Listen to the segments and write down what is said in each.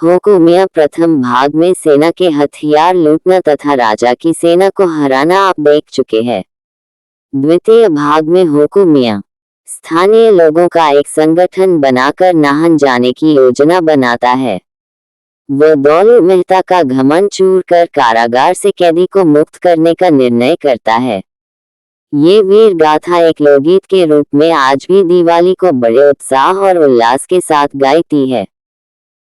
होकुमिया प्रथम भाग में सेना के हथियार लूटना तथा राजा की सेना को हराना आप देख चुके हैं। द्वितीय भाग में होकुमिया स्थानीय लोगों का एक संगठन बनाकर नाहन जाने की योजना बनाता है। वो दौलू मेहता का घमंड चूर कर कारागार से कैदी को मुक्त करने का निर्णय करता है। ये वीर गाथा एक लोकगीत के रूप में आज भी दिवाली को बड़े उत्साह और उल्लास के साथ गाती है।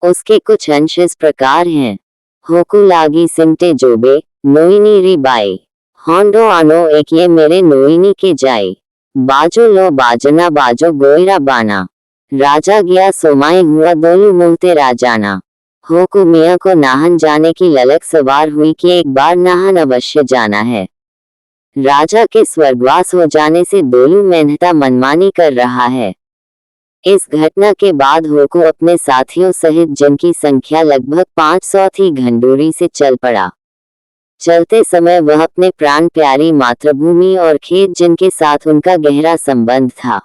उसके कुछ अंश इस प्रकार हैं। होकु लागी सिमटे जोबे नोइनी री बाई होंडो आनो एक ये मेरे नोइनी के जाई बाजो लो बाजना बाजो गोयरा बाना राजा गया सोमाए हुआ दोलू मुहते राजाना। होकुमिया को नाहन जाने की ललक सवार हुई कि एक बार नाहन अवश्य जाना है। राजा के स्वर्गवास हो जाने से दोलू मेहता मनमानी कर रहा है। इस घटना के बाद होकू अपने साथियों सहित जिनकी संख्या लगभग 500 थी घंडूरी से चल पड़ा। चलते समय वह अपने प्राण प्यारी मातृभूमि और खेत जिनके साथ उनका गहरा संबंध था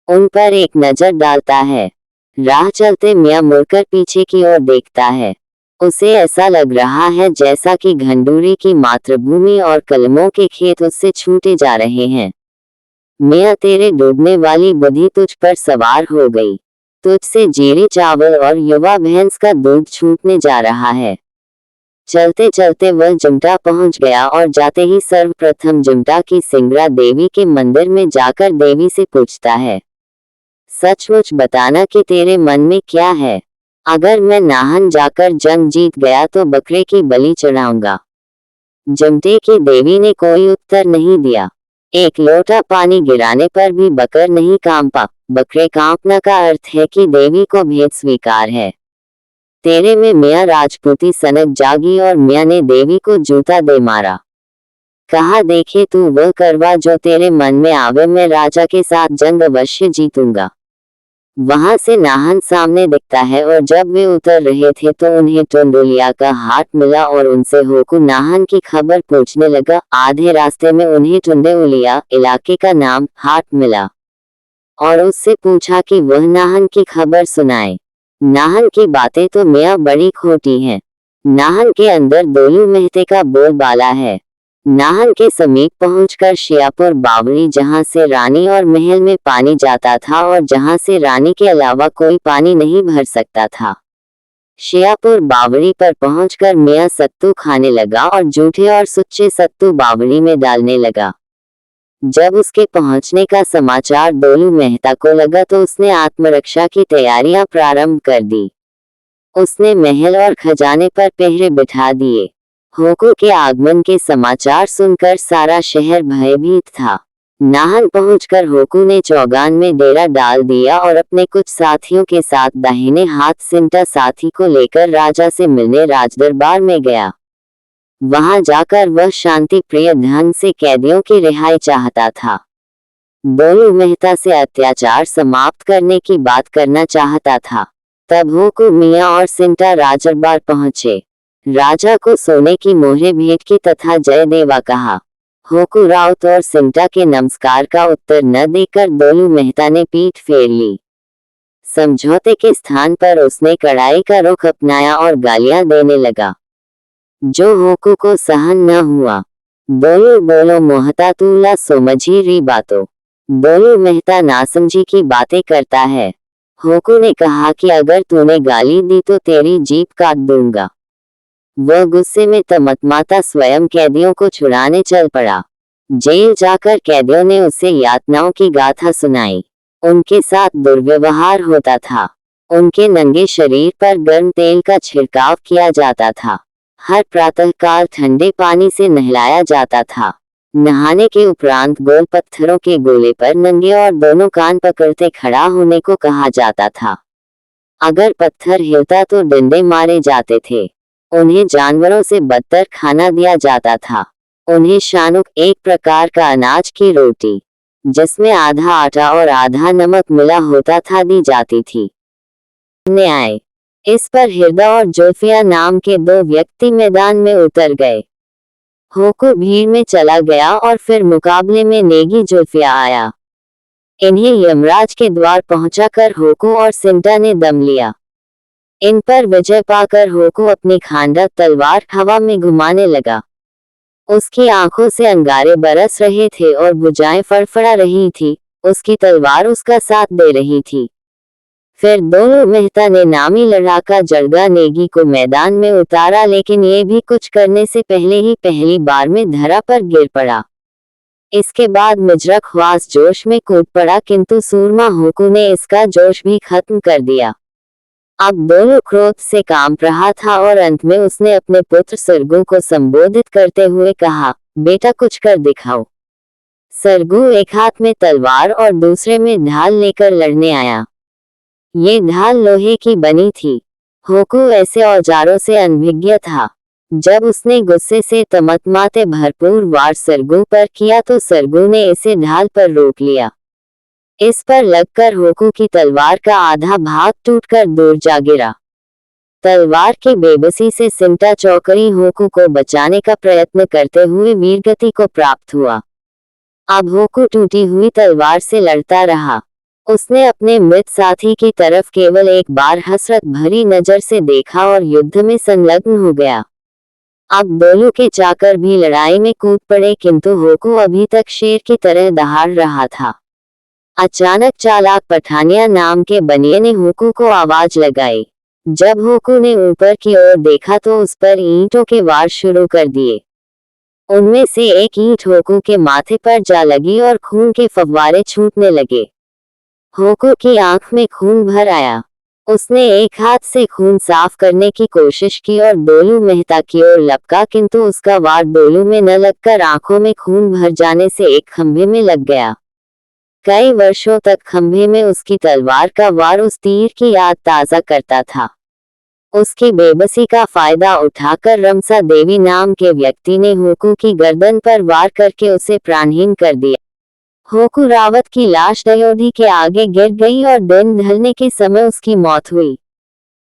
उन पर एक नजर डालता है। राह चलते मियाँ मुड़कर पीछे की ओर देखता है। उसे ऐसा लग रहा है जैसा कि घंडूरी की मातृभूमि और कलमों के खेत उससे छूटे जा रहे हैं। मियाँ तेरे डूबने वाली बुद्धि तुझ पर सवार हो गई। तुझसे जीरे चावल और युवा भैंस का दूध छूटने जा रहा है। चलते चलते वह जमटा पहुंच गया और जाते ही सर्वप्रथम जमटा की सिंगरा देवी के मंदिर में जाकर देवी से पूछता है, सचमुच बताना कि तेरे मन में क्या है। अगर मैं नाहन जाकर जंग जीत गया तो बकरे की बलि चढ़ाऊंगा। जमटे की देवी ने कोई उत्तर नहीं दिया। एक लोटा पानी गिराने पर भी बकर नहीं कांपा। बकरे कांपना का अर्थ है कि देवी को भेद स्वीकार है। तेरे में मियाँ राजपूती सनक जागी और मियाँ ने देवी को जूता दे मारा। कहा, देखे तू वह करवा जो तेरे मन में आवे, मैं राजा के साथ जंग अवश्य जीतूंगा। वहां से नाहन सामने दिखता है और जब वे उतर रहे थे तो उन्हें टुंडुलिया का हाट मिला और उनसे होकू नाहन की खबर पूछने लगा। आधे रास्ते में उन्हें टुंडुलिया इलाके का नाम हाट मिला और उससे पूछा कि वह नाहन की खबर सुनाए। नाहन की बातें तो मियाँ बड़ी खोटी हैं। नाहन के अंदर दोलू मेहते का बोलबाला है। नाहन के समीप पहुंचकर शियापुर बावड़ी, जहां से रानी और महल में पानी जाता था और जहां से रानी के अलावा कोई पानी नहीं भर सकता था। शियापुर बावड़ी पर पहुंचकर मियाँ सत्तू खाने लगा और जूठे और सुच्चे सत्तू बावड़ी में डालने लगा। जब उसके पहुंचने का समाचार दोलू मेहता को लगा तो उसने आत्मरक्षा की तैयारियां प्रारंभ कर दी। उसने महल और खजाने पर पहरे बिठा दिए। होकू के आगमन के समाचार सुनकर सारा शहर भयभीत था। नाहन पहुंचकर होकू ने चौगान में डेरा डाल दिया और अपने कुछ साथियों के साथ दाहिने हाथ सिमटा साथी को लेकर राजा से मिलने राजदरबार में गया। वहां जाकर वह शांति प्रिय ढंग से कैदियों की रिहाई चाहता था। दोलू मेहता से अत्याचार समाप्त करने की बात करना चाहता था। तब होकू मियाँ और सिमटा राजदरबार पहुंचे। राजा को सोने की मोहरें भेंट की तथा जय देवा कहा। होकू राउत और सिमटा के नमस्कार का उत्तर न देकर दोलू मेहता ने पीठ फेर ली। समझौते के स्थान पर उसने कड़ाई का रुख अपनाया और गालियां देने लगा, जो होकू को सहन न हुआ। दोलू बोलो मोहता तूला सोमझी री बातो। दोलू मेहता नासमझी की बातें करता है। होकू ने कहा कि अगर तूने गाली दी तो तेरी जीभ काट दूंगा। वह गुस्से में तमतमाता स्वयं कैदियों को छुड़ाने चल पड़ा। जेल जाकर कैदियों ने उसे यातनाओं की गाथा सुनाई। उनके साथ दुर्व्यवहार होता था। उनके नंगे शरीर पर गर्म तेल का छिड़काव किया जाता था। हर प्रातःकाल ठंडे पानी से नहलाया जाता था। नहाने के उपरांत गोल पत्थरों के गोले पर नंगे और दोनों कान पकड़ते खड़ा होने को कहा जाता था। अगर पत्थर हिलता तो डंडे मारे जाते थे। उन्हें जानवरों से बदतर खाना दिया जाता था। उन्हें शानुक, एक प्रकार का अनाज की रोटी जिसमें आधा आटा और आधा नमक मिला होता था, दी जाती थी। न्याय। इस पर हिरदा और जोल्फिया नाम के दो व्यक्ति मैदान में उतर गए। होकू भीड़ में चला गया और फिर मुकाबले में नेगी जोल्फिया आया। इन्हें यमराज के द्वार पहुंचाकर होकू और सिमटा ने दम लिया। इन पर विजय पाकर होकू अपनी खांडक तलवार हवा में घुमाने लगा। उसकी आंखों से अंगारे बरस रहे थे और भुजाएं फड़फड़ा रही थी। उसकी तलवार उसका साथ दे रही थी। फिर दोनों मेहता ने नामी लड़ाका जड़गा नेगी को मैदान में उतारा, लेकिन ये भी कुछ करने से पहले ही पहली बार में धरा पर गिर पड़ा। इसके बाद मिजरा ख्वास जोश में कूद पड़ा, किंतु सूरमा होकू ने इसका जोश भी खत्म कर दिया। अब दोनों क्रोध से कांप रहा था और अंत में उसने अपने पुत्र सरगू को संबोधित करते हुए कहा, बेटा कुछ कर दिखाओ। सरगू एक हाथ में तलवार और दूसरे में ढाल लेकर लड़ने आया। ये ढाल लोहे की बनी थी। होकू ऐसे औजारों से अनभिज्ञ था। जब उसने गुस्से से तमतमाते भरपूर वार सरगू पर किया तो सरगू ने इसे ढाल पर रोक लिया। इस पर लगकर होकू की तलवार का आधा भाग टूटकर दूर जा गिरा। तलवार की बेबसी से सिमटा चौकड़ी होकू को बचाने का प्रयत्न करते हुए वीरगति को प्राप्त हुआ। अब होकू टूटी हुई तलवार से लड़ता रहा। उसने अपने मृत साथी की तरफ केवल एक बार हसरत भरी नजर से देखा और युद्ध में संलग्न हो गया। अब दोनों के चाकर भी लड़ाई में कूद पड़े, किंतु होकू अभी तक शेर की तरह दहाड़ रहा था। अचानक चालाक पठानिया नाम के बनिए ने होकू को आवाज लगाई। जब होकू ने ऊपर की ओर देखा तो उस पर ईंटों के वार शुरू कर दिए। उनमें से एक ईंट होकू के माथे पर जा लगी और खून के फव्वारे छूटने लगे। होकू की आंख में खून भर आया। उसने एक हाथ से खून साफ करने की कोशिश की और डोलू मेहता की ओर लपका, किंतु उसका वार डोलू में न लगकर आंखों में खून भर जाने से एक खंभे में लग गया। कई वर्षों तक खंभे में उसकी तलवार का वार उस तीर की याद ताजा करता था। उसकी बेबसी का फायदा उठाकर रमसा देवी नाम के व्यक्ति ने होकू की गर्दन पर वार करके उसे प्राणहीन कर दिया। होकू रावत की लाश दयोधी के आगे गिर गई और दिन ढलने के समय उसकी मौत हुई।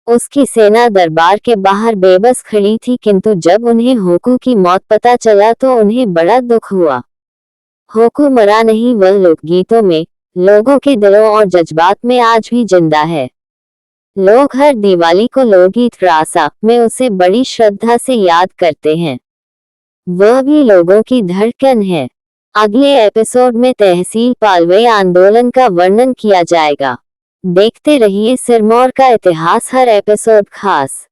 उसकी सेना दरबार के बाहर बेबस खड़ी थी, किंतु जब उन्हें होकू की मौत पता चला तो उन्हें बड़ा दुख हुआ। होकू मरा नहीं, वह लोकगीतों में, लोगों के दिलों और जज्बात में आज भी जिंदा है। लोग हर दिवाली को लोकगीत रासा में उसे बड़ी श्रद्धा से याद करते हैं। वह भी लोगों की धड़कन है। अगले एपिसोड में तहसील पालवे आंदोलन का वर्णन किया जाएगा। देखते रहिए सिरमौर का इतिहास, हर एपिसोड खास।